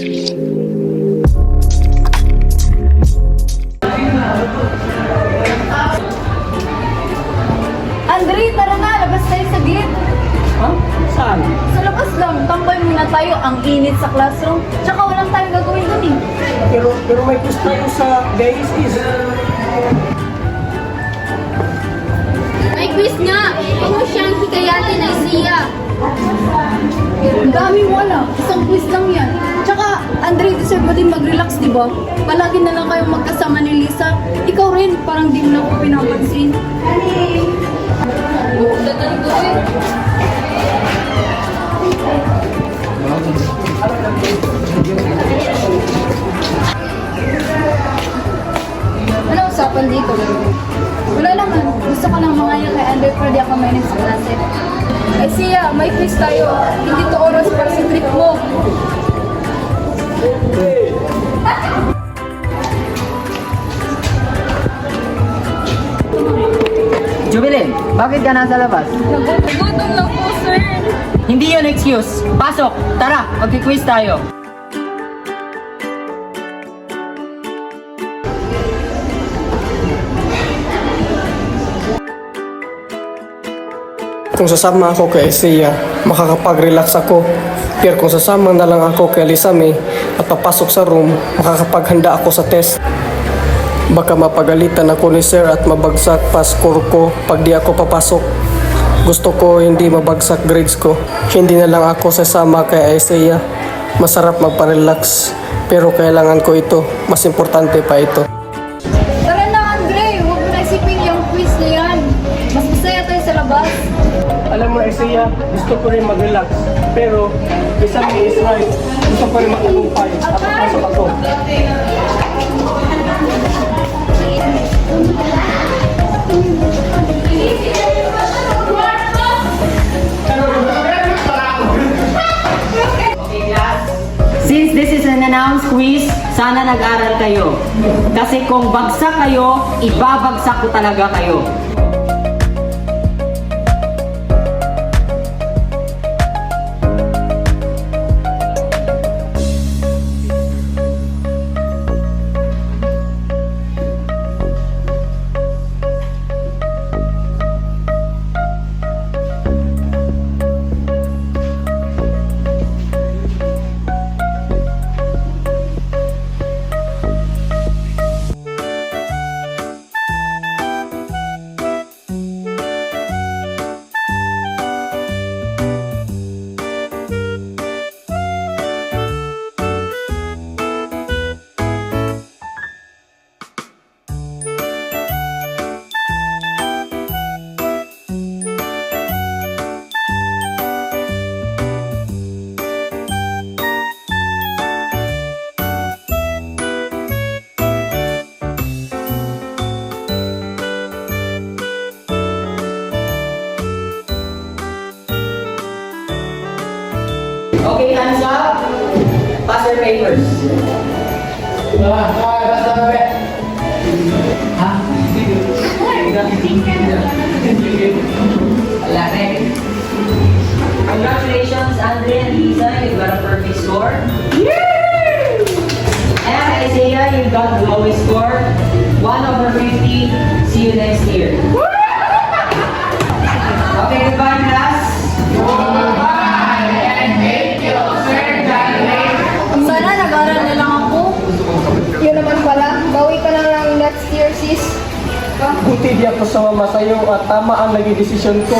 Andre, tara na, labas tayo sa gate. Ha? Saan? Sa labas lang, tambay muna tayo, ang init sa classroom. Tsaka walang tayong gagawin dun eh. Pero may quiz tayo sa guys is. May quiz nga! Ano siyang hikayatin ay siya? Ang dami mo alam, isang quiz lang yan. Tsaka, Andre, deserve mo din mag-relax, di ba? Palagi na lang kayong magkasama ni Lisa. Ikaw rin, parang di mo na ako pinapansin. Ano usapan dito? Wala naman. Gusto ko lang mga kay Andre pero di ako mainit sa klase. Ay siya, may quiz tayo. Hindi to oras para sa trip mo. Jubilin, bakit ka nasa labas? Nagutom lang po, sir. Hindi yun excuse. Pasok! Tara, magki-quiz tayo. Kung sasama ako kay Isaiah, makakapag-relax ako. Pero kung sasama na lang ako kay Lisame at papasok sa room, makakapaghanda ako sa test. Baka mapagalitan ako ni sir at mabagsak pa score ko pag di ako papasok. Gusto ko hindi mabagsak grades ko. Hindi na lang ako sasama kay Isaiah. Masarap magpa-relax. Pero kailangan ko ito. Mas importante pa ito. Tara na, Andre! Huwag mo na isipin yung quiz na yan. Mas masaya tayo sa labas. Alam mo, Isaiah, gusto ko rin mag-relax. Pero, Lisame is right. Gusto ko rin matagumpay at papasok ako. Since this is an announced quiz, sana nag-aral kayo. Kasi kung bagsak kayo, ibabagsak ko talaga kayo. Okay, hands up. Pass your papers. Wala rin. Congratulations, Andre and Lisa. You got a perfect score. And Isaiah, you got the lowest score. 1/50. See you next year. Okay, goodbye, class. Sana nag-aral na lang ako. Yun naman pala, bawi ka na lang next year, sis. Buti di ako sumama sa'yo at tama ang naging desisyon ko.